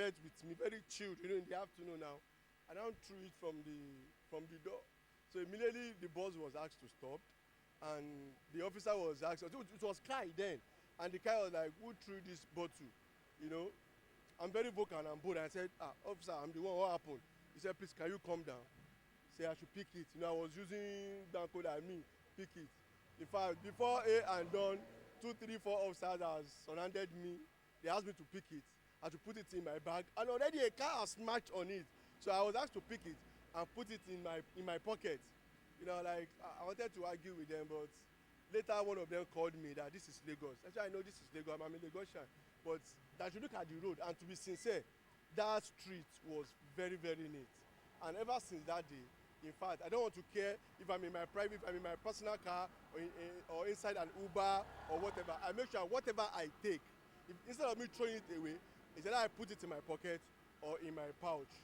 met with me, very chilled, in the afternoon now. I now threw it from the door. So immediately the boss was asked to stop, and the officer was asked. It was Kai then, and the guy was like, "Who threw this bottle?" You know, I'm very vocal and I'm bold. I said, "Officer, I'm the one. What happened?" He said, "Please, can you come down?" Say I should pick it. I was using Danko like me, pick it. In fact, before A and done, 2, 3, 4 officers has surrounded me. They asked me to pick it. I had to put it in my bag, and already a car has smashed on it. So I was asked to pick it and put it in my pocket. Like I wanted to argue with them, but later one of them called me that this is Lagos. Actually, I know this is Lagos. I'm a Lagosian, but that you look at the road, and to be sincere, that street was very, very neat. And ever since that day, in fact, I don't want to care if I'm in my private, if I'm in my personal car, or inside an Uber or whatever. I make sure whatever I take, instead of me throwing it away, is that I put it in my pocket or in my pouch.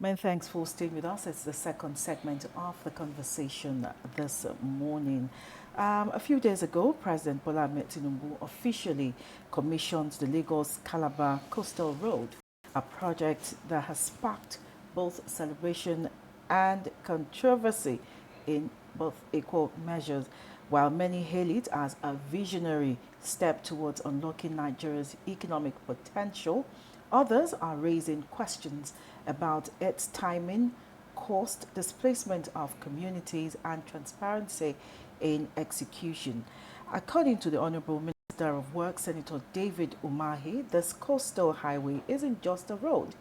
Many thanks for staying with us. It's the second segment of the conversation this morning. A few days ago, President Bola Ahmed Tinubu officially commissioned the Lagos-Calabar Coastal Road, a project that has sparked both celebration and controversy in both equal measures. While many hail it as a visionary step towards unlocking Nigeria's economic potential, others are raising questions about its timing, cost, displacement of communities, and transparency in execution. According to the Honorable Minister of Work, Senator David Umahi, this coastal highway isn't just a road.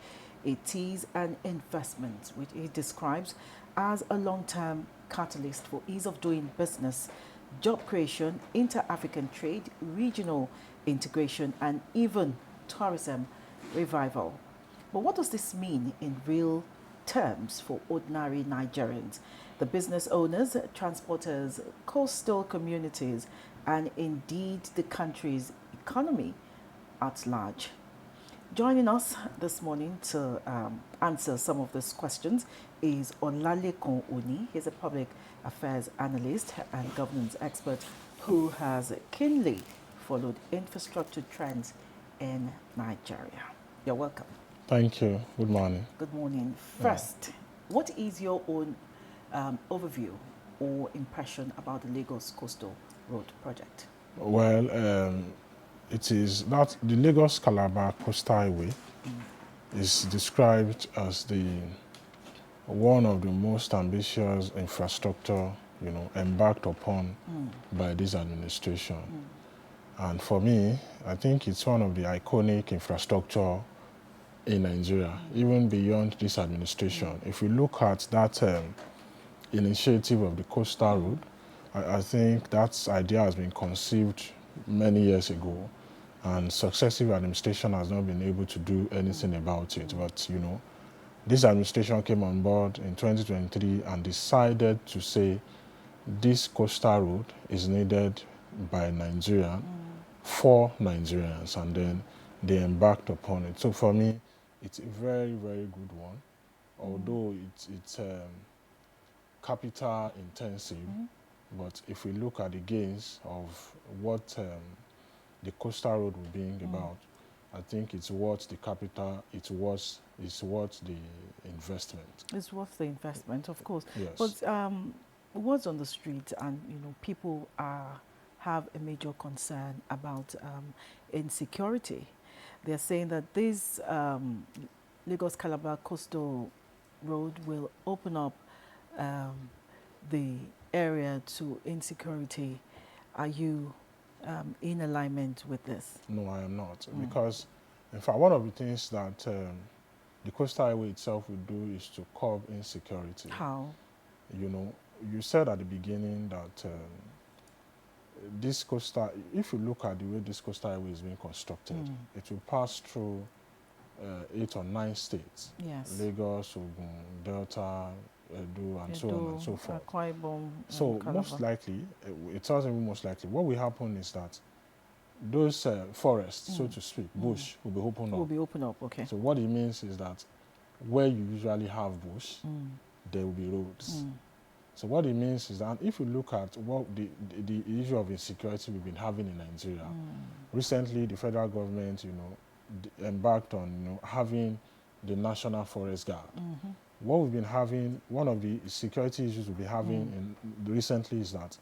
It is an investment, which he describes as a long-term catalyst for ease of doing business, job creation, inter-African trade, regional integration, and even tourism revival. But what does this mean in real terms for ordinary Nigerians, the business owners, transporters, coastal communities, and indeed the country's economy at large? Joining us this morning to answer some of these questions is Olalekun Oni. He's a public affairs analyst and governance expert who has keenly followed infrastructure trends in Nigeria. You're welcome. Thank you. Good morning. Good morning. First, what is your own overview or impression about the Lagos Coastal Road project? Well, it is that the Lagos-Calabar Coastal Highway is described as one of the most ambitious infrastructure, embarked upon by this administration. And for me, I think it's one of the iconic infrastructure in Nigeria, even beyond this administration. If we look at that initiative of the coastal road, I think that idea has been conceived many years ago, and successive administration has not been able to do anything about it. But, this administration came on board in 2023 and decided to say this coastal road is needed by Nigeria for Nigerians, and then they embarked upon it. So for me, it's a very, very good one, although it's capital intensive. But if we look at the gains of what the coastal road will bring about, I think it's worth the capital, it's worth the investment. It's worth the investment, of course. Yes. But what's on the street, and people have a major concern about insecurity. They're saying that this Lagos-Calabar Coastal Road will open up the area to insecurity. Are you in alignment with this? No, I am not. Because, in fact, one of the things that the coastal highway itself will do is to curb insecurity. How? You said at the beginning that this coastal, if you look at the way this coastal highway is being constructed, it will pass through 8 or 9 states. Yes. Lagos, Ogun, Delta, Edo, and so on and so forth. Akwa Ibom, So Calabar. most likely, it doesn't even most likely, what will happen is that those forests, so to speak, bush, will be opened up. Will be opened up, okay. So what it means is that where you usually have bush, there will be roads. So what it means is that if you look at what the issue of insecurity we've been having in Nigeria, recently the federal government, embarked on, having the National Forest Guard. What we've been having, one of the security issues we've been having recently is that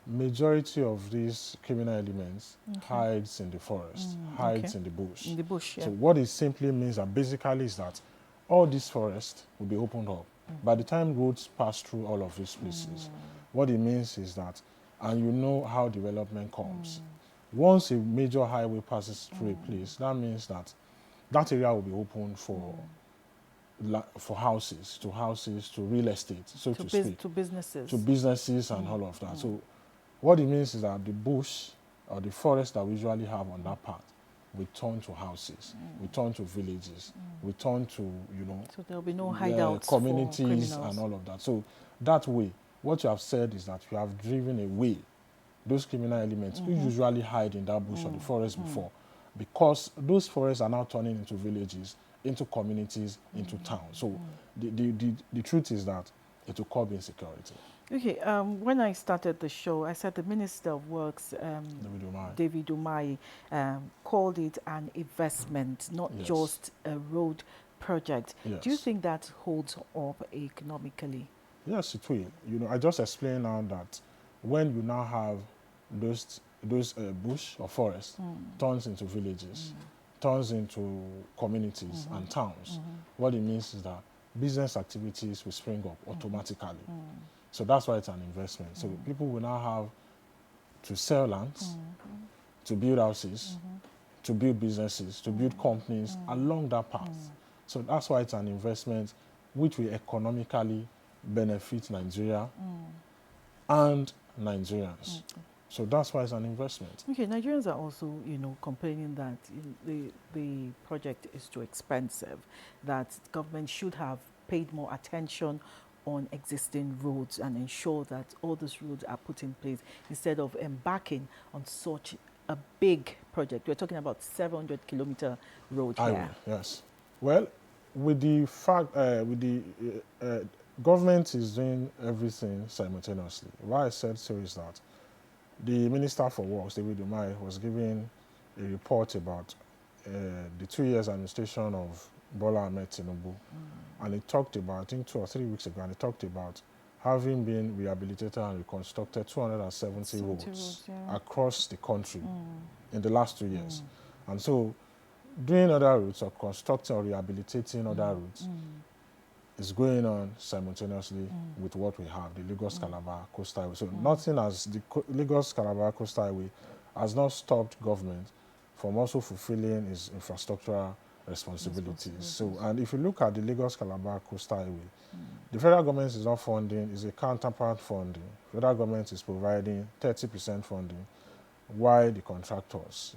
majority of these criminal elements hides in the forest, hides in the bush. In the bush, yeah. So what it simply means that basically is that all these forests will be opened up. By the time roads pass through all of these places, what it means is that, and you know how development comes. Once a major highway passes through a place, that means that that area will be open for houses, to real estate, so to speak. To businesses. To businesses and all of that. So what it means is that the bush or the forest that we usually have on that part will turn to houses, will turn to villages, will turn to, so there'll be no hideouts communities for and all of that. So that way, what you have said is that you have driven away those criminal elements who usually hide in that bush or the forest before, because those forests are now turning into villages, into communities, into towns. So the truth is that it will curb insecurity. Okay, when I started the show, I said the Minister of Works, David Umahi, called it an investment, not just a road project. Yes. Do you think that holds up economically? Yes, it will. I just explained now that when you now have those bush or forest turns into villages, turns into communities and towns, what it means is that business activities will spring up automatically. So that's why it's an investment. So people will now have to sell lands, to build houses, to build businesses, to build companies along that path. So that's why it's an investment which will economically benefit Nigeria and Nigerians. So that's why it's an investment. Okay, Nigerians are also, complaining that the project is too expensive, that government should have paid more attention on existing roads and ensure that all those roads are put in place instead of embarking on such a big project. We're talking about 700-kilometer road here. Yes. Well, with the fact, government is doing everything simultaneously. Why I said so is that the Minister for Works, David Umahi, was giving a report about the 2 years administration of Bola Ahmed Tinubu. And he talked about, I think 2 or 3 weeks ago, and he talked about having been rehabilitated and reconstructed 270 roads across the country in the last 2 years. And so doing other routes or constructing or rehabilitating other routes is going on simultaneously with what we have, the Lagos-Calabar Coastal Highway. So nothing as the Lagos-Calabar Coastal Highway has not stopped government from also fulfilling its infrastructural responsibilities. So, and if you look at the Lagos-Calabar Coastal Highway, the federal government is not funding, is a counterpart funding. Federal government is providing 30% funding, while the contractors,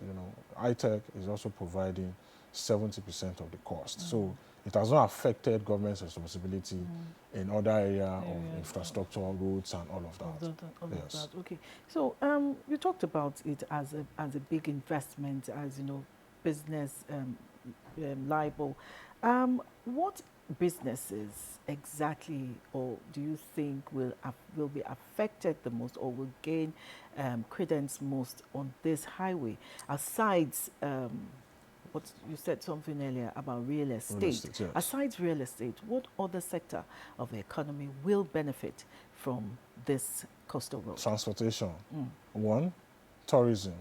ITEC is also providing 70% of the cost. So it has not affected government's responsibility in other areas of infrastructure, roads, and all of that. Yes. Okay. So you talked about it as a big investment, as business liable. What businesses exactly, or do you think will be affected the most, or will gain credence most on this highway? Aside, what you said something earlier about real estate. Yes. Aside real estate, what other sector of the economy will benefit from this coastal road? Transportation. One, tourism.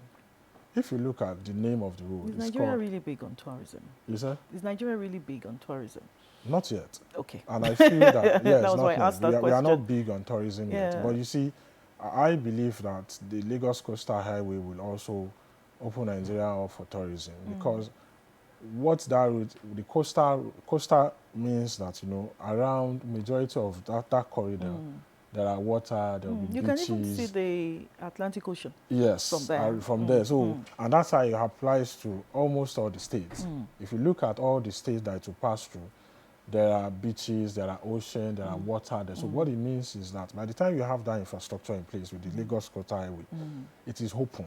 If you look at the name of the road, is Nigeria really big on tourism? You said? Is Nigeria really big on tourism? Not yet. Okay. And I feel that, yes, that was why I asked that question. We are not big on tourism yet. But you see, I believe that the Lagos Coastal Highway will also open Nigeria up for tourism, because what that route, the coastal means that, around majority of that corridor there are water, there will be You beaches. can even see the Atlantic Ocean. Yes, from there. from there. So, and that's how it applies to almost all the states. If you look at all the states that it will pass through, there are beaches, there are ocean, there are water there. So what it means is that by the time you have that infrastructure in place with the Lagos Coastal Highway, it is open.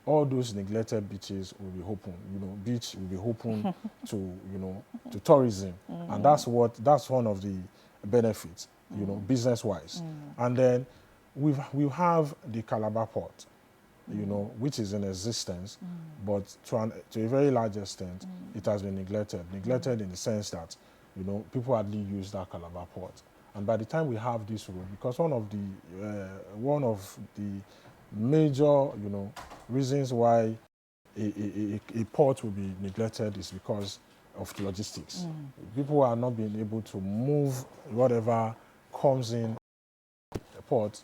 All those neglected beaches will be open. You know, beach will be open to, you know, to tourism, and that's one of the benefits, you know, business-wise. And then we have the Calabar port, you know, which is in existence, but to a very large extent, it has been neglected. Neglected in the sense that, you know, people hardly use that Calabar port. And by the time we have this road, because one of the major, you know, reasons why a port will be neglected is because of logistics. People are not being able to move whatever comes in the port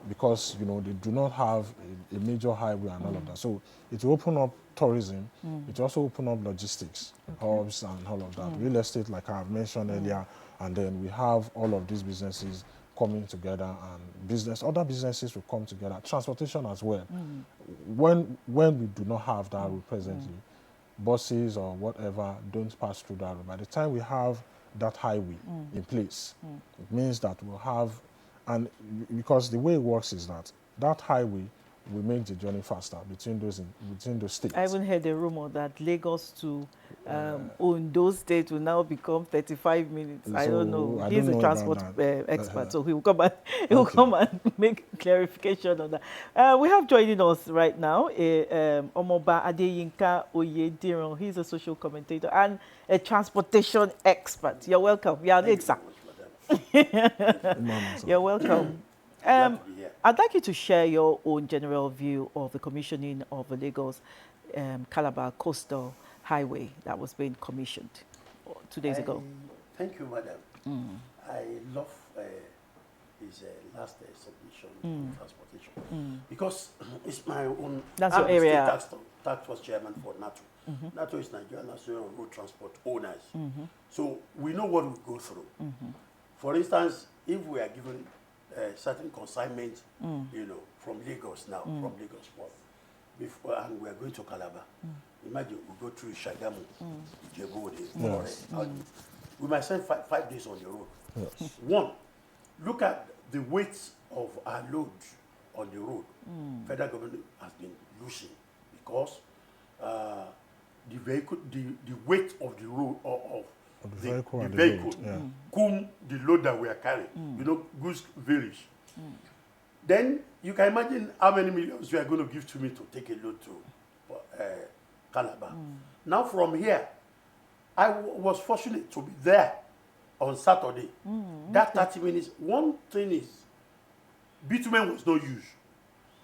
because, you know, they do not have a major highway and all of that. So it will open up tourism. It will also open up logistics, hubs and all of that. Real estate, like I have mentioned earlier, and then we have all of these businesses coming together, and other businesses will come together. Transportation as well. When we do not have that road presently, buses or whatever don't pass through that road. By the time we have that highway in place, it means that we'll have, and because the way it works is that that highway will make the journey faster between those states. I even heard a rumor that Lagos to Ondo State will now become 35 minutes. I don't know. He's a transport expert, so he will come and make clarification on that. We have joining us right now Omoba Adeyinka Oyediran. He's a social commentator and a transportation expert. You're welcome. You're late, sir. You're welcome. I'd like you to share your own general view of the commissioning of the Lagos-Calabar Coastal Highway that was being commissioned 2 days ago. Thank you, madam. I love his last submission on transportation because it's my own. That's your area. Task force chairman for NATO. NATO is Nigerian National Road Transport Owners. So we know what we go through. For instance, if we are given certain consignment, you know, from Lagos now, from Lagos port, and we are going to Calabar. Imagine we go through Shagamu, Jebode, we might spend 5 days on the road. Yes. One, look at the weight of our load on the road. Federal government has been losing because the vehicle, the weight of the road of the vehicle, the load that we are carrying, you know, goods varies. Then you can imagine how many millions you are going to give to me to take a load to Calabar. Now from here, I was fortunate to be there on Saturday. That 30 minutes, one thing is, bitumen was not used.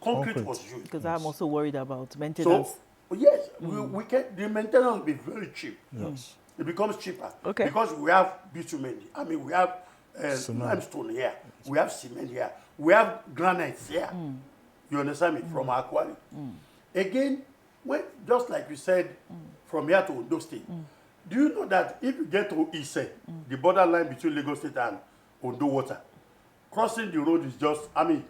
Concrete was used. Because I'm also worried about maintenance. So, yes, we can, the maintenance will be very cheap. Yes. It becomes cheaper. Okay. Because we have bitumen. I mean, we have limestone here. We have cement here. We have granite here. You understand me? From our quarry. Again, just like you said, from here to Ondo State, do you know that if you get to Ise, the borderline between Lagos State and Ondo Water, crossing the road is just, I mean,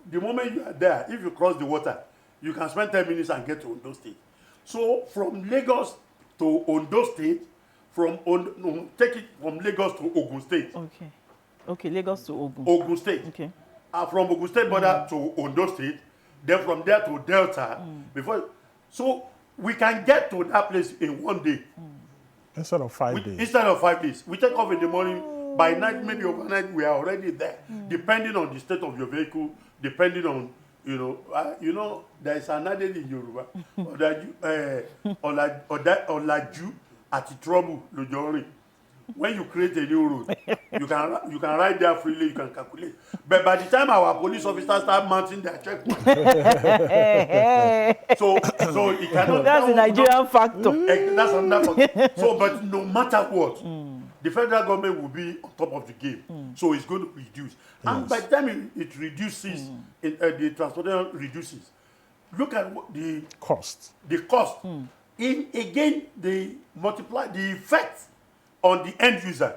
the moment you are there, if you cross the water, you can spend 10 minutes and get to Ondo State. So from Lagos to Ondo State, take it from Lagos to Ogun State. Okay. Okay, Lagos to Ogun. Ogun State. Okay. From Ogun State border to Ondo State, then from there to Delta. So we can get to that place in 1 day. Instead of 5 days. Instead of 5 days. We take off in the morning. By night, maybe overnight, we are already there. Depending on the state of your vehicle, depending on, you know, there is another in Yoruba. Olaju ati trouble lojori. When you create a new road, you can ride there freely, you can calculate. But by the time our police officers start mounting their checkpoint, so it cannot. That's a Nigerian factor. That's another factor. So, but no matter what, the federal government will be on top of the game. So it's going to reduce. And by the time it reduces, the transportation reduces. Look at the cost. The cost. Again, they multiply the effect on the end user.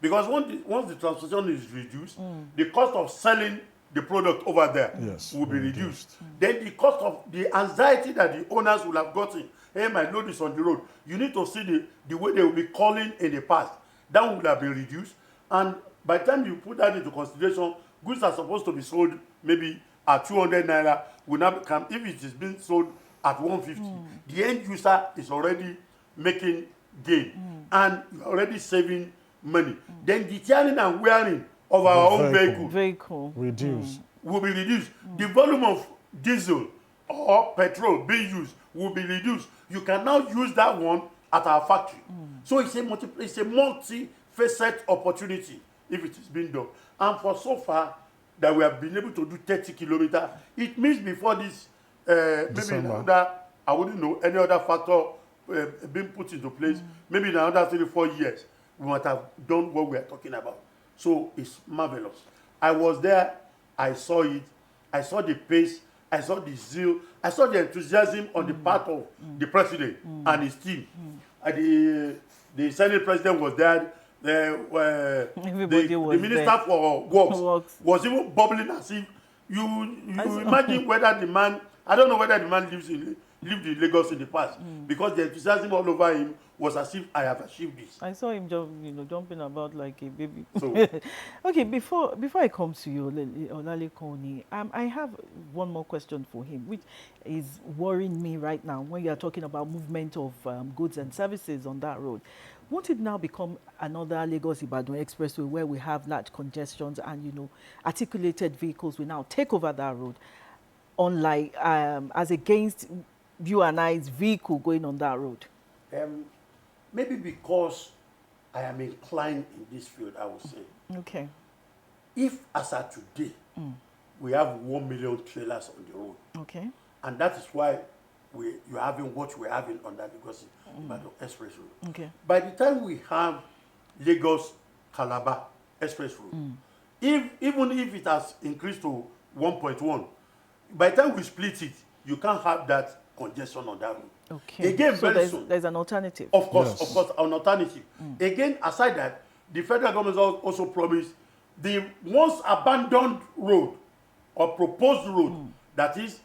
Because once the transportation is reduced, the cost of selling the product over there will be reduced. Then the cost of the anxiety that the owners will have gotten, hey, my load is on the road. You need to see the way they will be calling in the past. That would have been reduced. And by the time you put that into consideration, goods are supposed to be sold maybe at 200 naira, will now become, if it is being sold at 150, the end user is already making gain and already saving money. Then the tearing and wearing of our own vehicle reduce will be reduced. The volume of diesel or petrol being used will be reduced. You can now use that one at our factory. So it's a multi-facet opportunity if it is being done. And for so far that we have been able to do 30 kilometers, it means before this, maybe another, I wouldn't know, any other factor being put into place, maybe in another 3-4 years, we might have done what we are talking about. So it's marvelous. I was there, I saw it, I saw the pace, I saw the zeal, I saw the enthusiasm on the part of the president and his team. The Senate president was there. The minister for works was even bubbling as if you imagine whether the man, I don't know whether the man lived in Lagos in the past, because the enthusiasm all over him was as if I have achieved this. I saw him jumping about like a baby. So, okay, before I come to you, Olalekan, I have one more question for him, which is worrying me right now when you are talking about movement of goods and services on that road. Won't it now become another Lagos-Ibadan expressway where we have large congestions and, articulated vehicles will now take over that road, unlike as against you and I's vehicle going on that road? Maybe because I am inclined in this field, I would say. Okay. If, as of today, we have 1 million trailers on the road, okay, and that is why you're having what we're having on that Lagos-Ibadan Express Road. Okay. By the time we have Lagos-Calabar Express Road, even if it has increased to 1.1, by the time we split it, you can't have that congestion on that road. Okay. Again, so very soon. There's an alternative. Of course, an alternative. Again, aside that, the federal government also promised the once abandoned road or proposed road, that is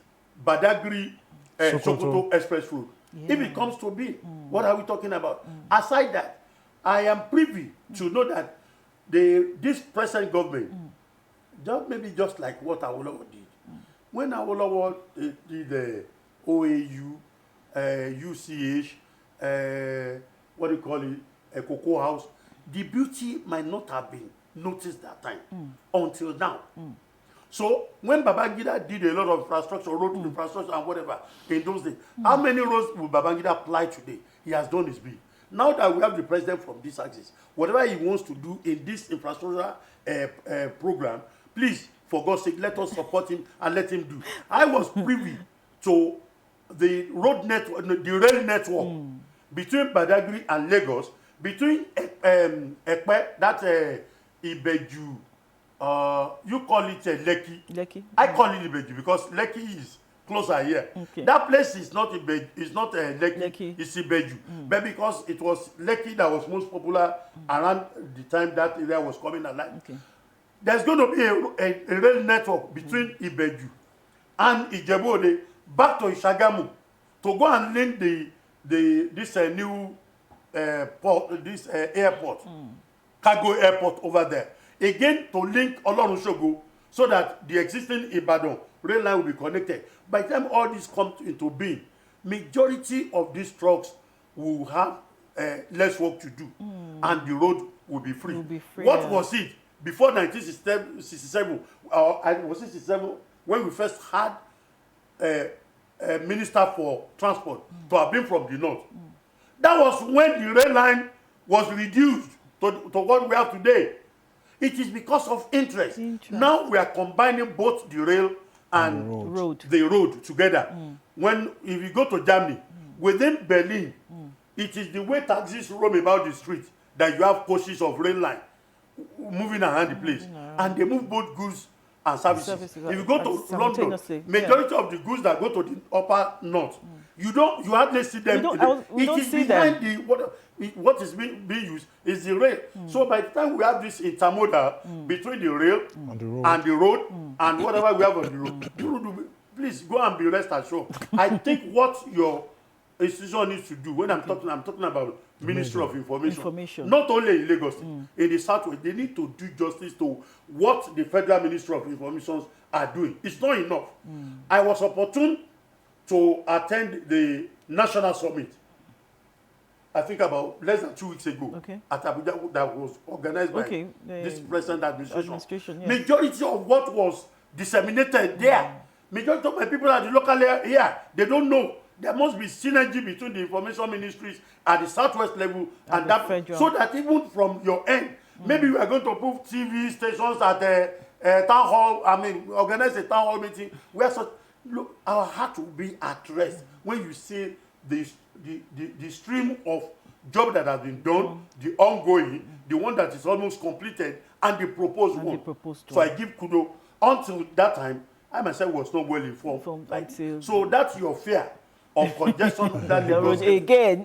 Badagry Sokoto Express Road. Yeah. If it comes to be, what are we talking about? Aside that, I am privy to know that this present government, just like what Awolowo did. When Awolowo did the OAU, UCH, what do you call it, a cocoa house, the beauty might not have been noticed that time until now. So when Babangida did a lot of infrastructure, road infrastructure and whatever in those days, how many roads will Babangida apply today? He has done his bit. Now that we have the president from this axis, whatever he wants to do in this infrastructure program, please, for God's sake, let us support him and let him do. I was privy to the road network, the rail network between Badagry and Lagos, between Ekpe, that's Ibeju, you call it Lekki. I call it Ibeju because Lekki is closer here. Okay. That place is not Ibeju, it's not Lekki, it's Ibeju. But because it was Lekki that was most popular around the time that area was coming alive. Okay. There's going to be a rail network between Ibeju and Ijebu-Ode back to Ishagamu to go and link this new port, this airport, cargo airport over there. Again, to link Olorun-Sogo so that the existing Ibadan rail line will be connected. By the time all this comes into being, majority of these trucks will have less work to do, and the road will be free. What was it before 1967? Was it 67 when we first had a minister for transport to have been from the north? That was when the rail line was reduced to what we have today. It is because of interest. Now we are combining both the rail and the road together. If you go to Germany, within Berlin, it is the way taxis roam about the street that you have coaches of rail line moving around the place. And they move both goods and services. If you go to London, majority of the goods that go to the upper north, You hardly see them. We don't see behind them. what is being used is the rail. So by the time we have this intermodal between the rail and the road and whatever we have on the road, please go and be rest assured. I think what your institution needs to do, when I'm talking about Ministry of Information, not only in Lagos, in the Southwest, they need to do justice to what the Federal Ministry of Information are doing. It's not enough. I was opportune to attend the National Summit, I think about less than 2 weeks ago, at Abuja, that was organized by this present administration. Yes. Majority of what was disseminated there, majority of my people at the local here, they don't know. There must be synergy between the information ministries at the Southwest level and that, so that even from your end, maybe we are going to put TV stations at the town hall, organize a town hall meeting where look, our heart will be at rest when you see the stream of job that has been done, the ongoing, the one that is almost completed, and the proposed one. So I give kudos. Until that time, I myself was not well informed. So that's your fear of congestion. That again,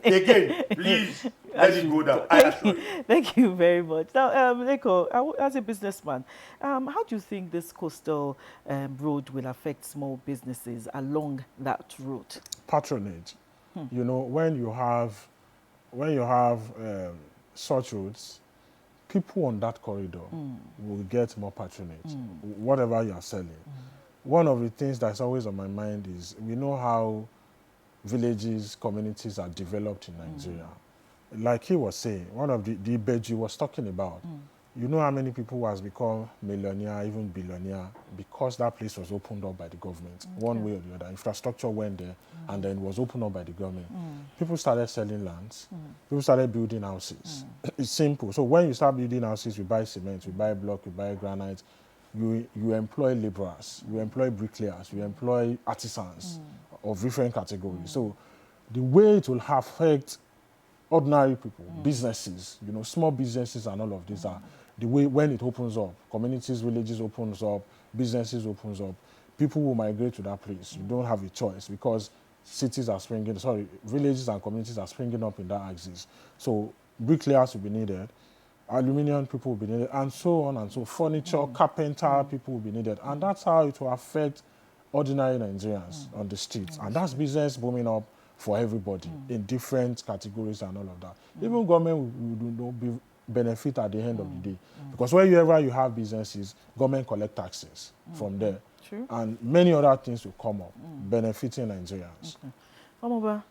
please let it go down. I assure you. Thank you very much. Now, Leko, as a businessman, how do you think this coastal road will affect small businesses along that route? Patronage. You know, when you have such roads, people on that corridor will get more patronage, whatever you are selling. One of the things that's always on my mind is we know how villages, communities are developed in Nigeria. Like he was saying, one of the Beji was talking about, you know how many people has become millionaire, even billionaire, because that place was opened up by the government, one way or the other. Infrastructure went there, and then was opened up by the government. People started selling lands. People started building houses. It's simple. So when you start building houses, you buy cement, you buy block, you buy granite, you employ laborers, you employ bricklayers, you employ artisans of different categories. So the way it will affect ordinary people, businesses, you know, small businesses and all of these are the way when it opens up, communities, villages opens up, businesses opens up, people will migrate to that place. You don't have a choice because villages and communities are springing up in that axis. So bricklayers will be needed, aluminium people will be needed, and so on and so furniture, carpenter people will be needed. And that's how it will affect ordinary Nigerians on the streets. And that's business booming up for everybody in different categories and all of that. Even government will benefit at the end of the day. Because wherever you have businesses, government collect taxes from there. True. And many other things will come up, benefiting Nigerians. Omoba,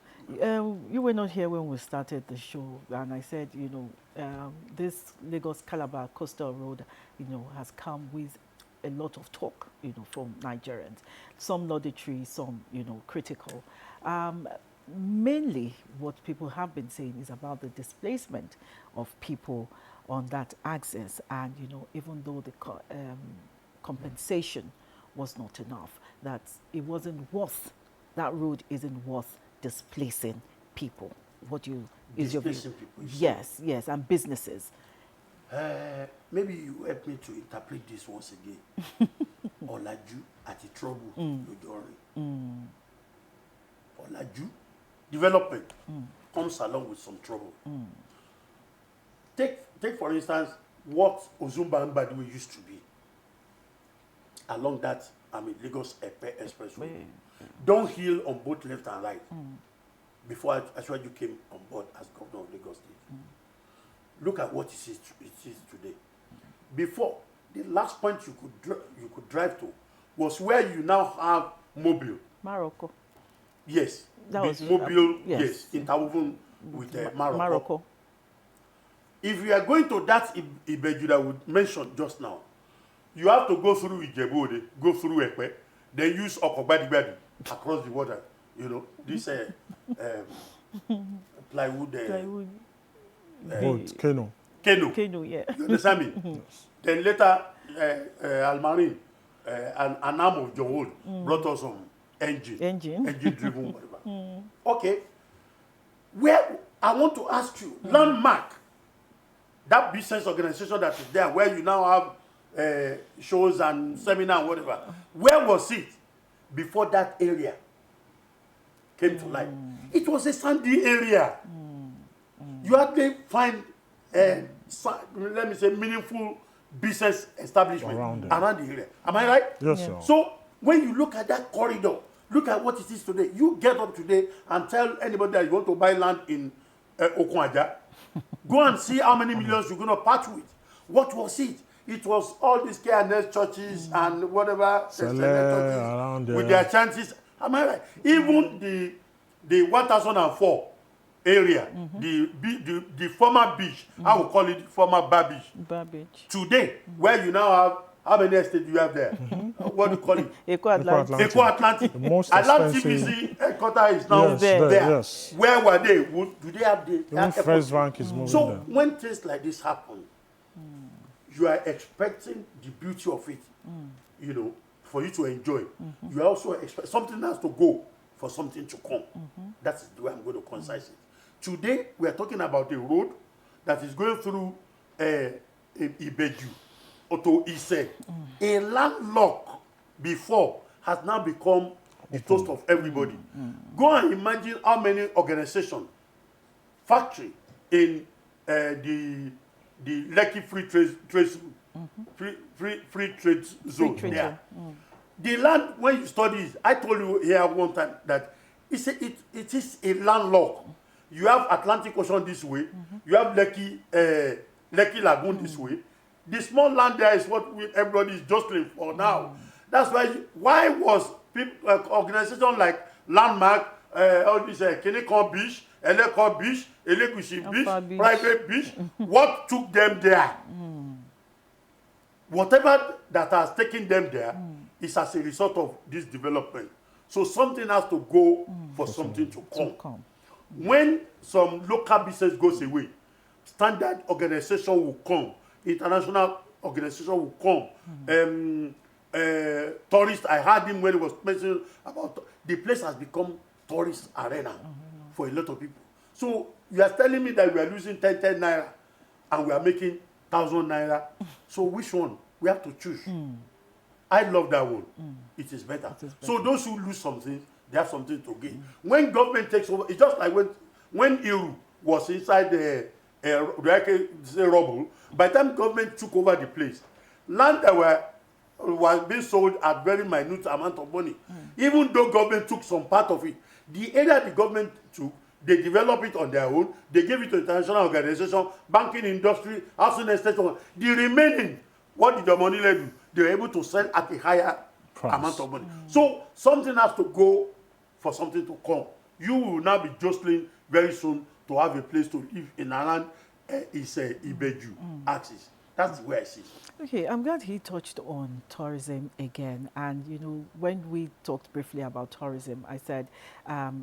you were not here when we started the show, and I said, you know, this Lagos-Calabar coastal road, you know, has come with a lot of talk, you know, from Nigerians. Some laudatory, some, you know, critical. Mainly what people have been saying is about the displacement of people on that axis, and, you know, even though the compensation was not enough, that it wasn't worth, that road isn't worth displacing people. What you is your view? People, yes, and businesses. Maybe you help me to interpret this once again. Olaju ati trouble lójú Olaju development comes along with some trouble. Take for instance what Ozumba and Badiwe used to be along that Lagos Expressway. Downhill on both left and right. Before you came on board as governor of Lagos State. Look at what it is today. Before, the last point you could drive to was where you now have Mobile. Morocco. Yes. That was Mobile, yes, interwoven with Morocco. If you are going to that Ibeju that we mentioned just now, you have to go through Ijebu, go through Ekpe, then use Okogbadigbadi across the water. You know, this plywood. Keno, yeah. You understand me? Then later, Almarin, an arm of John brought us some engine-driven, whatever. Okay. Where I want to ask you, Landmark, that business organization that is there, where you now have shows and seminar and whatever, where was it before that area came to life. It was a sandy area. You hardly find, let me say, meaningful business establishment around the area. Am I right? Yes, sir. So when you look at that corridor, look at what it is today. You get up today and tell anybody that you want to buy land in Okunwaja, go and see how many millions you're going to part with. What was it? It was all these KNS churches and whatever churches with their chances. Am I right? Even the 1004 area, the former beach, I will call it the former bar beach. Today, where you now have, how many estates do you have there? What do you call it? Eco Atlantic. The most Atlantic expensive. headquarters is now there. Yes. Where were they? Do they have the Even First Bank is moving So there. when things like this happen, you are expecting the beauty of it, you know, for you to enjoy. You also expect something has to go for something to come. That's the way I'm going to concise it. Today, we are talking about a road that is going through Ibeju, Oto Ise. A landlock before has now become the toast of everybody. Go and imagine how many organizations, factory in the Lekki Free Trade Zone there. The land, when you study it, I told you here one time that it is a landlock. You have Atlantic Ocean this way, you have Lekki Lagoon this way. The small land there is what everybody is jostling for now. That's why was people, organizations like Landmark, all these Kenekon Beach, Elekon Beach, Elekushi Beach, Private Beach, what took them there? Whatever that has taken them there is as a result of this development. So something has to go for something to come. When some local business goes away, standard organization will come, international organization will come. Tourist, I heard him when he was mentioning about the place has become tourist arena for a lot of people. So you are telling me that we are losing 10 naira and we are making 1,000 naira. So which one? We have to choose. I love that one. It is better. So those who lose something, they have something to gain. When government takes over, it's just like when Iru was inside the rubble. By the time government took over the place, land that was being sold at very minute amount of money. Even though government took some part of it, the area the government took, they develop it on their own. They give it to international organization, banking industry, housing estate. The remaining, what did the money do? They were able to sell at a higher amount of money. So something has to go for something to come. You will now be jostling very soon to have a place to live in a land is Ibeju axis. That's the way I see it. Okay, I'm glad he touched on tourism again. And, you know, when we talked briefly about tourism, I said,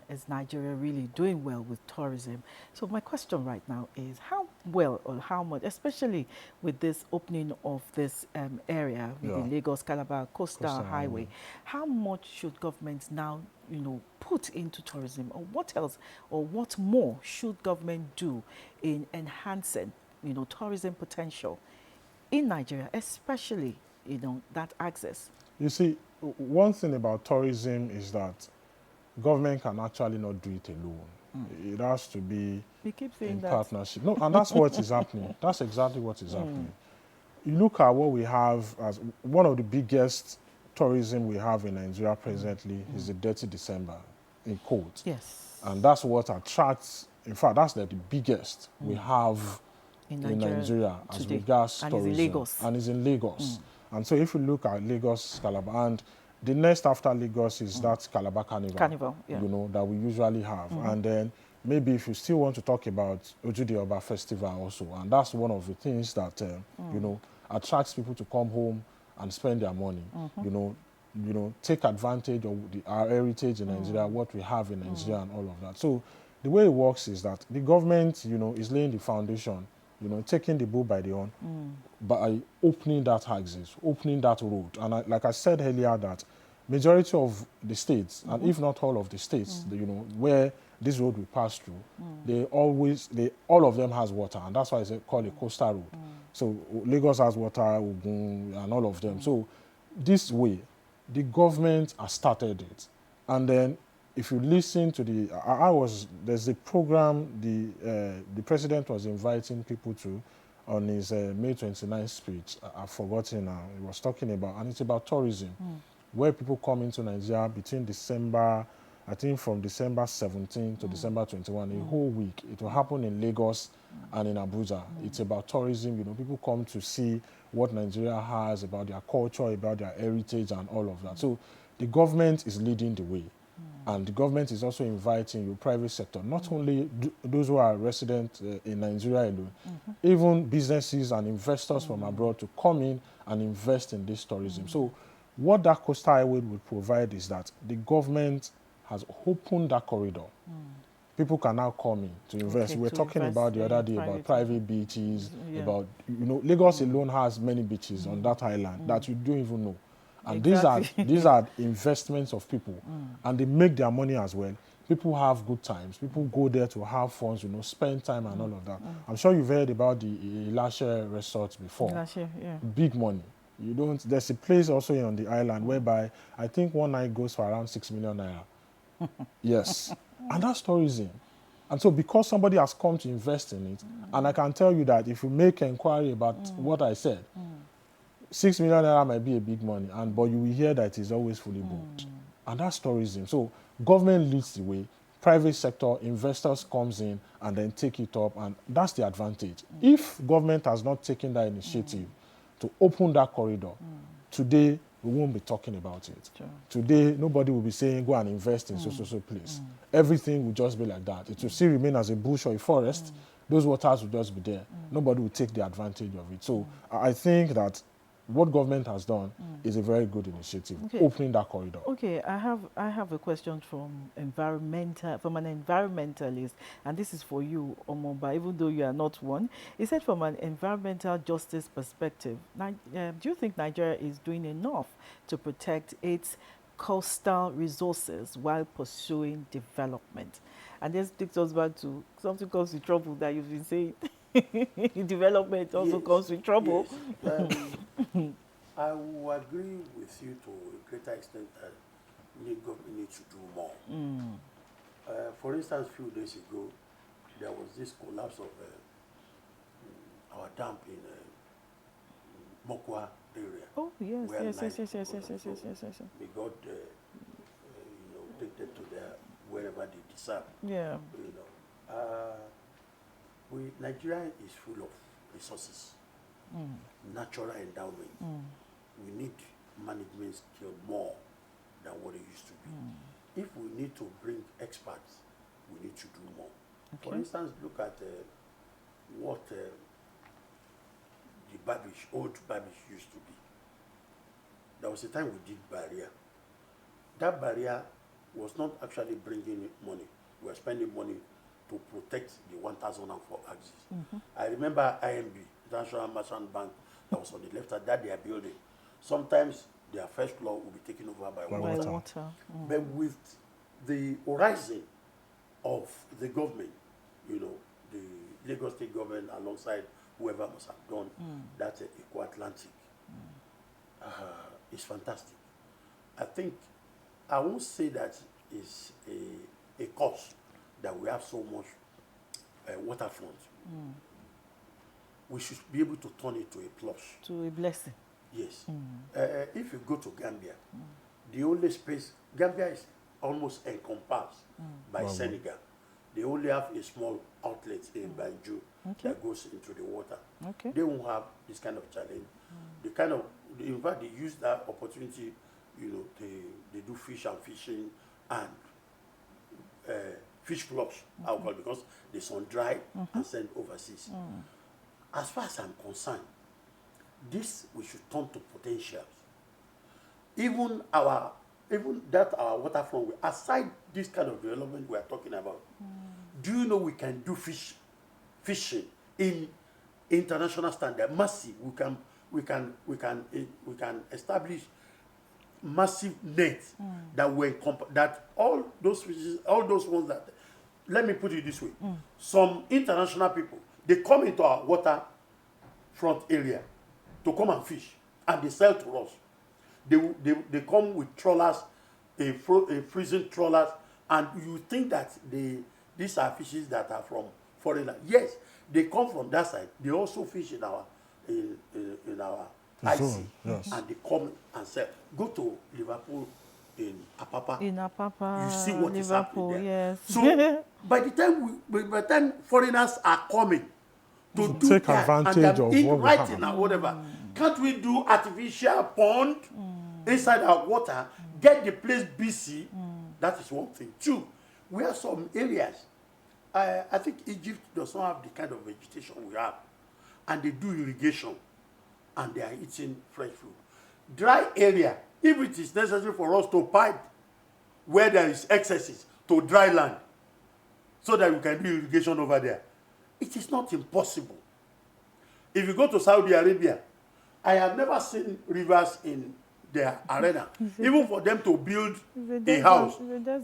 is Nigeria really doing well with tourism? So my question right now is how well or how much, especially with this opening of this area with the Lagos-Calabar Coastal Highway, how much should governments now, you know, put into tourism? Or what else or what more should government do in enhancing, you know, tourism potential in Nigeria, especially, you know, that access? You see, one thing about tourism is that government can actually not do it alone. It has to be in partnership. No, and that's what is happening. That's exactly what is happening. You look at what we have as one of the biggest tourism we have in Nigeria presently is the Dirty December in quote. Yes. And that's what attracts, in fact, that's the biggest we have in Nigeria as regards tourism. And it's in Lagos. And it's in Lagos. And so if you look at Lagos-Calabar, and the next after Lagos is that Calabar Carnival, you know, that we usually have. And then maybe if you still want to talk about Ojudi Oba Festival also, and that's one of the things that, you know, attracts people to come home and spend their money, you know, take advantage of our heritage in Nigeria, what we have in Nigeria and all of that. So the way it works is that the government, you know, is laying the foundation, you know, taking the bull by the horn by opening that axis, opening that road. And like I said earlier, that majority of the states, and if not all of the states, you know, where this road will pass through, all of them has water, and that's why it's called a coastal road. So Lagos has water, Ogun, and all of them. So this way, the government has started it, and then if you listen to there's a program the president was inviting people to on his May 29th speech. I've forgotten now. He was talking about, and it's about tourism, where people come into Nigeria between December, I think from December 17 to December 21, a whole week. It will happen in Lagos and in Abuja. It's about tourism. You know, people come to see what Nigeria has, about their culture, about their heritage, and all of that. So the government is leading the way. And the government is also inviting your private sector, not only those who are resident in Nigeria alone, even businesses and investors from abroad to come in and invest in this tourism. So what that coastal highway will provide is that the government has opened that corridor. People can now come in to invest. We were talking about the other day about private beaches, about, you know, Lagos alone has many beaches on that island that you don't even know. And these are investments of people, and they make their money as well. People have good times. People go there to have fun, you know, spend time and all of that. I'm sure you've heard about the Ilashe Resort before. Ilashe, yeah. Big money. You don't. There's a place also on the island whereby I think one night goes for around 6 million naira. Yes, and that's tourism. And so because somebody has come to invest in it, and I can tell you that if you make inquiry about what I said, 6 million naira might be a big money, but you will hear that it is always fully booked. And that's tourism. So government leads the way, private sector, investors comes in and then take it up, and that's the advantage. If government has not taken that initiative to open that corridor, today we won't be talking about it. Sure. Today, nobody will be saying, go and invest in so place. Everything will just be like that. It will still remain as a bush or a forest. Those waters will just be there. Nobody will take the advantage of it. So I think that what government has done is a very good initiative, opening that corridor. Okay, I have a question from an environmentalist, and this is for you, Omomba, even though you are not one. He said, from an environmental justice perspective, do you think Nigeria is doing enough to protect its coastal resources while pursuing development? And this takes us back to something comes with trouble that you've been saying. Development also comes with trouble. Yes. I will agree with you to a greater extent that government needs to do more. For instance, a few days ago, there was this collapse of our dam in Mokwa area. Oh, yes, yes. They got, take them to their wherever they deserve. Yeah. You know, Nigeria is full of resources, natural endowment. We need management skill more than what it used to be. If we need to bring experts, we need to do more. Okay. For instance, look at what the old Babish used to be. There was a time we did barrier. That barrier was not actually bringing money. We were spending money to protect the 1004 axis. I remember IMB, International Merchant Bank, that was on the left side, that they are building. Sometimes their first floor will be taken over by water. But with the horizon of the government, you know, the Lagos State government alongside whoever must have done that Eco Atlantic, is fantastic. I think I won't say that is a cause that we have so much waterfront. We should be able to turn it to a plus. To a blessing. Yes. If you go to Gambia, the only space, Gambia is almost encompassed by Senegal. They only have a small outlet in Banjul that goes into the water. They won't have this kind of challenge. In fact, they use that opportunity, you know, they do fish and fishing and fish flocks, alcohol, because they sun dry and send overseas. As far as I'm concerned, this we should turn to potentials. Even our waterfront, aside this kind of development we are talking about, do you know we can do fishing in international standard, massive? We can establish massive nets that will that all those fishes, all those ones that, let me put it this way, some international people, they come into our water front area to come and fish, and they sell to us. They come with trawlers, a freezing trawlers, And you think that these are fishes that are from foreign land. Yes, they come from that side. They also fish in our IC, yes. and they come and sell. Go to Liverpool in Apapa. In Apapa, You see what is happening Liverpool, there. yes. So by the time foreigners are coming to do take that, and advantage they're of in what we writing have. or whatever, can't we do artificial pond inside our water, get the place busy? That is one thing. Two, we have some areas. I think Egypt does not have the kind of vegetation we have, and they do irrigation, and they are eating fresh food. Dry area, if it is necessary for us to pipe where there is excesses to dry land, so that we can do irrigation over there, it is not impossible. If you go to Saudi Arabia, I have never seen rivers in their arena. Even for them to build a house.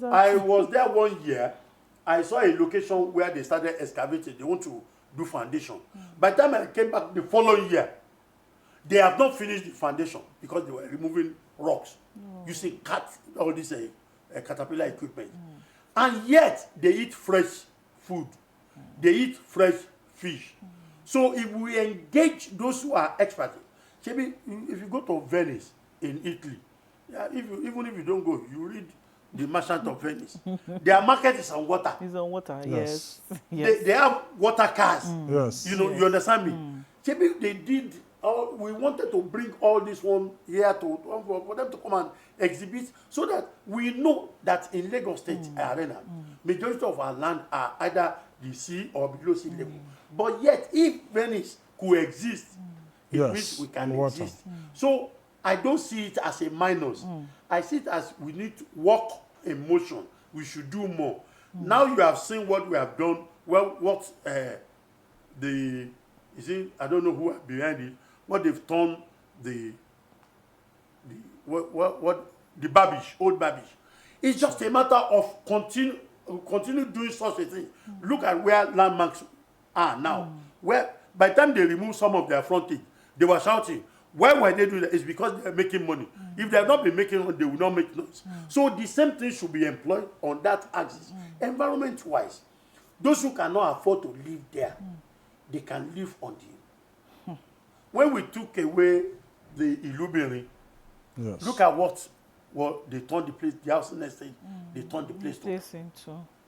I was there one year. I saw a location where they started excavating. They want to do foundation. By the time I came back the following year, they have not finished the foundation because they were removing rocks, using all this caterpillar equipment. And yet, they eat fresh food. They eat fresh fish. So if we engage those who are experts, maybe if you go to Venice in Italy, even if you don't go, you read The Merchant of Venice. Their market is on water. It's on water, yes. They have water cars. Yes. You know, you understand me? Maybe they did. We wanted to bring all this one here for them to come and exhibit, so that we know that in Lagos State Arena, majority of our land are either the sea or below sea level. But yet, if Venice could exist, it means we can exist. So I don't see it as a minus. I see it as we need to work in motion. We should do more. Now you have seen what we have done. Well, what I don't know who are behind it. What they've turned the Babish, old Babish. It's just a matter of continue doing such a thing. Look at where landmarks are now. Where by the time they remove some of their frontage, they were shouting. Why were they doing that? It's because they are making money. If they have not been making money, they will not make noise. So the same thing should be employed on that axis. Environment-wise, those who cannot afford to live there, they can live on the. When we took away the Illuminati, look at what they turned the place, the house next thing, they turned the place to.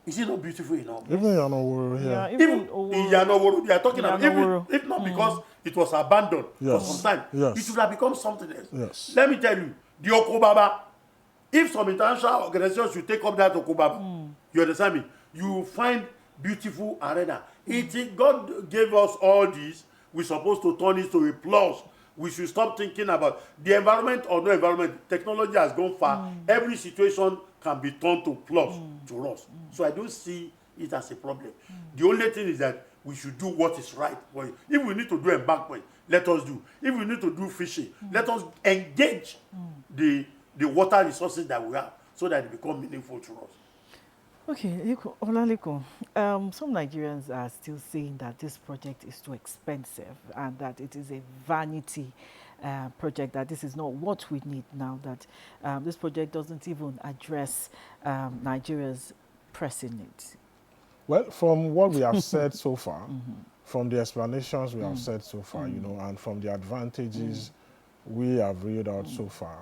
Is it not beautiful enough? Even Yanoworo here. Yeah, even in Yanoworo, they are talking about, if not because it was abandoned for some time, it should have become something else. Yes. Let me tell you, the Okobaba, if some international organizations should take up that Okobaba, you understand me? You will find beautiful arena. God gave us all these. We're supposed to turn it to a plus. We should stop thinking about the environment or no environment. Technology has gone far. Every situation can be turned to plus to us. So I don't see it as a problem. The only thing is that we should do what is right. If we need to do embankment, let us do. If we need to do fishing, let us engage the water resources that we have so that it become meaningful to us. Okay, Olaliko, some Nigerians are still saying that this project is too expensive and that it is a vanity project, that this is not what we need now, that this project doesn't even address Nigeria's pressing needs. Well, from what we have said so far, from the explanations we have said so far, you know, and from the advantages we have read out so far,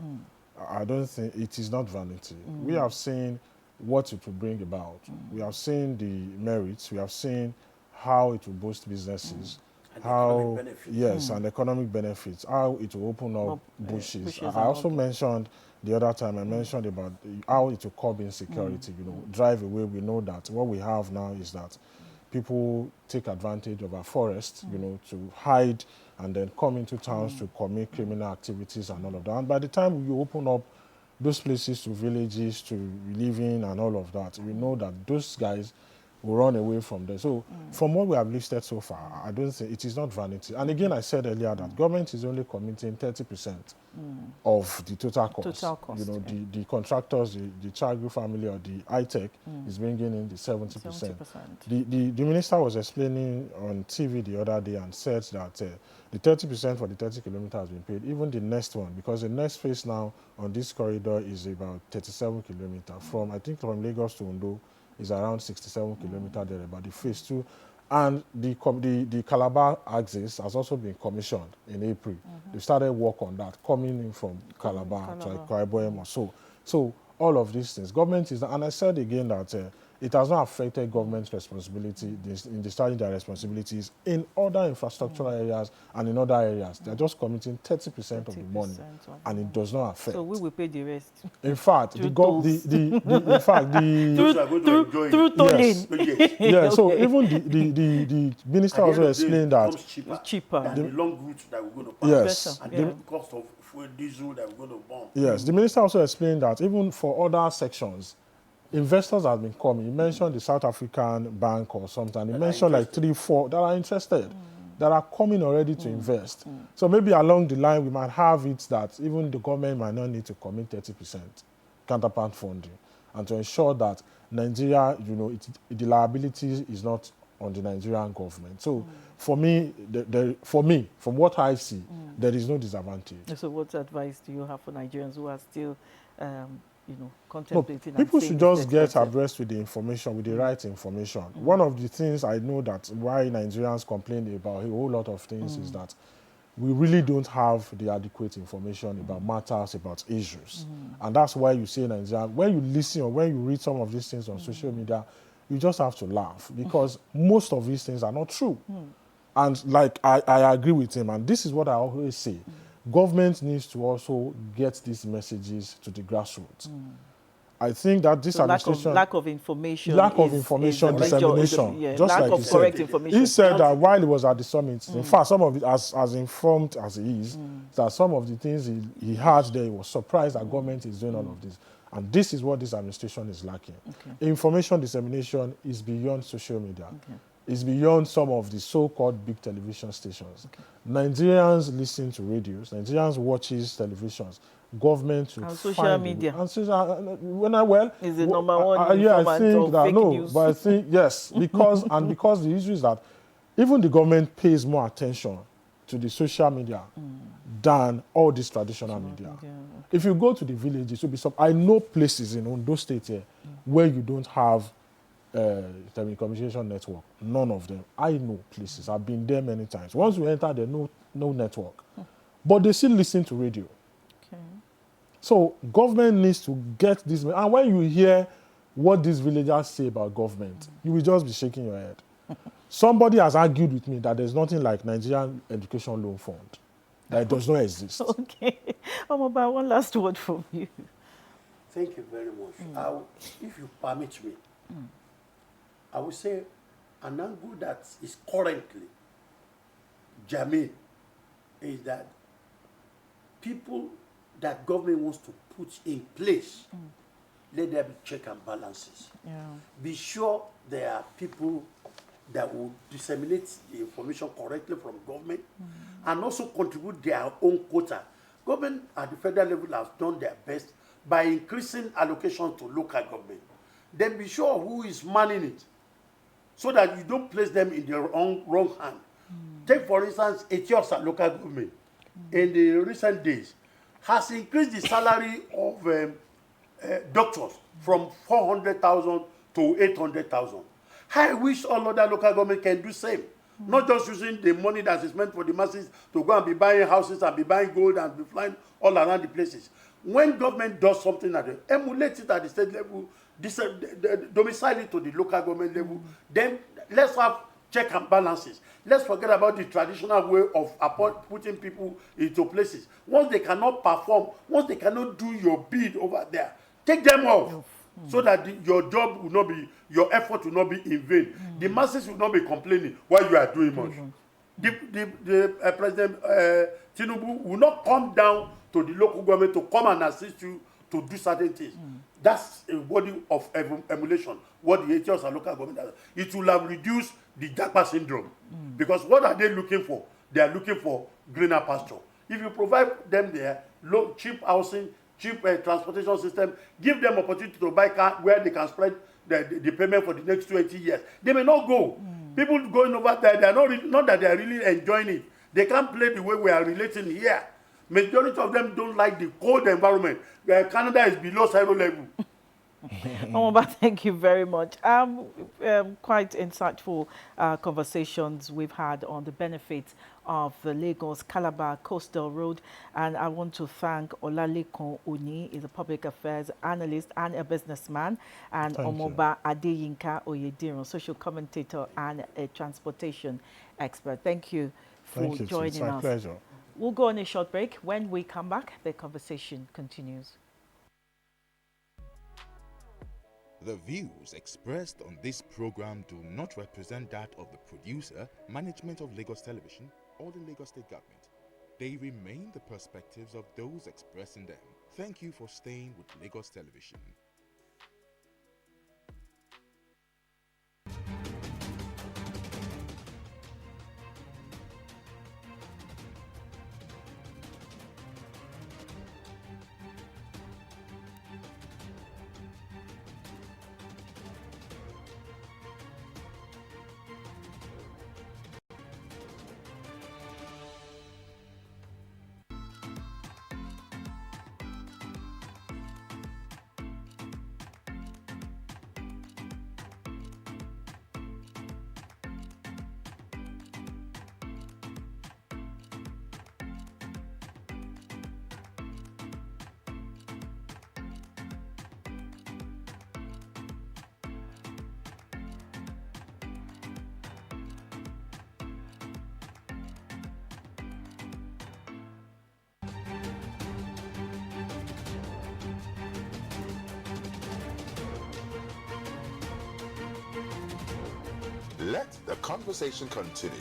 I don't think it is not vanity. We have seen what it will bring about. We have seen the merits. We have seen how it will boost businesses, and how and economic benefits, how it will open up bushes. I also mentioned the other time. I mentioned about how it will curb insecurity. You know, drive away. We know that what we have now is that people take advantage of our forests, you know, to hide and then come into towns to commit criminal activities and all of that. And by the time you open up those places to villages, to living and all of that, we know that those guys will run away from there. So from what we have listed so far, I don't think it is not vanity. And again, I said earlier that government is only committing 30% of the total cost. Total cost, You know, yeah. the contractors, the Chagru family or the high-tech is bringing in the 70%. 70%. The minister was explaining on TV the other day and said that the 30% for the 30 kilometers has been paid, even the next one, because the next phase now on this corridor is about 37 kilometers. From, I think, from Lagos to Ondo is around 67 kilometers there, about the phase 2. And the Calabar axis has also been commissioned in April. They started work on that, coming in from Calabar to Akwa Ibom or so. So all of these things, government is, and I said again that it has not affected government's responsibility in discharging their responsibilities in other infrastructural areas and in other areas. They're just committing 30% of the money, and it does not affect. So we will pay the rest. In fact, Through Those are going to enjoy through it. tolling. Yes. yeah. So Okay. even the minister At the end also of the day, explained it that becomes Cheaper. than the long route that we're going to pass. yes, And Yeah. the cost of fuel diesel that we're going to burn. yes, the minister also explained that even for other sections, investors have been coming. He mentioned the South African bank or something. He That are mentioned like interested. 3, 4 that are interested, that are coming already to invest. So maybe along the line we might have it that even the government might not need to commit 30% counterpart funding, and to ensure that Nigeria, you know, the liability is not on the Nigerian government. So for me, from what I see, there is no disadvantage. So what advice do you have for Nigerians who are still, No, contemplating? people and saying should just it's get expensive? abreast with the information, with the right information. One of the things I know that why Nigerians complain about a whole lot of things is that we really don't have the adequate information about matters, about issues. And that's why you say Nigeria, when you listen or when you read some of these things on social media, you just have to laugh because most of these things are not true. And like, I agree with him, and this is what I always say. Government needs to also get these messages to the grassroots. I think that this So administration... lack of information. Lack of is information, a major- dissemination, yeah, just lack like of he said. correct information. He said that while he was at the summit, in fact, some of it, as informed as he is, that some of the things he had there, he was surprised that government is doing all of this. And this is what this administration is lacking. Information dissemination is beyond social media. It's beyond some of the so-called big television stations. Nigerians listen to radios. Nigerians watches televisions. Government should And social find media. And social, well, Is the number one yeah, I informant think of that fake no, news. but I think yes, because the issue is that even the government pays more attention to the social media than all this traditional media. If you go to the villages, you'll be I know places in Ondo State here where you don't have telecommunication network. None of them. I know places. I've been there many times. Once you enter, there's no network, but they still listen to radio. Okay. So government needs to get this. And when you hear what these villagers say about government, you will just be shaking your head. Somebody has argued with me that there's nothing like Nigerian Education Loan Fund, that it does not exist. Okay. Omaba, one last word from you. Thank you very much. If you permit me, I would say an angle that is currently germane is that people that government wants to put in place, let there be check and balances. Yeah. Be sure there are people that will disseminate the information correctly from government and also contribute their own quota. Government at the federal level has done their best by increasing allocation to local government. Then be sure who is manning it so that you don't place them in the wrong hand. Take, for instance, Ethiopia local government in the recent days has increased the salary of doctors from 400,000 to 800,000. I wish all other local government can do same. Not just using the money that is meant for the masses to go and be buying houses and be buying gold and be flying all around the places. When government does something like that, emulate it at the state level, domicile it to the local government level, then let's have check and balances. Let's forget about the traditional way of putting people into places. Once they cannot perform, once they cannot do your bid over there, take them off. So that your job will not be, your effort will not be in vain. The masses will not be complaining while you are doing much. The President Tinubu will not come down to the local government to come and assist you to do certain things. That's a body of emulation. What the HOs and local government are, it will have reduced the Japa syndrome. Because what are they looking for? They are looking for greener pasture. If you provide them there, low, cheap housing, cheap transportation system, give them opportunity to buy car where they can spread the payment for the next 20 years. They may not go. People going over there, they are not that they are really enjoying it. They can't play the way we are relating here. Majority of them don't like the cold environment. Canada is below 0 level. Omaba, thank you very much. Quite insightful conversations we've had on the benefits of the Lagos-Calabar Coastal Road. And I want to thank Olalekan Oni, is a public affairs analyst and a businessman, and Omoba Adeyinka Oyediran, social commentator and a transportation expert. Thank you for joining us. It's my pleasure. We'll go on a short break. When we come back, the conversation continues. The views expressed on this program do not represent that of the producer, management of Lagos Television, or the Lagos State Government. They remain the perspectives of those expressing them. Thank you for staying with Lagos Television. Let the conversation continue.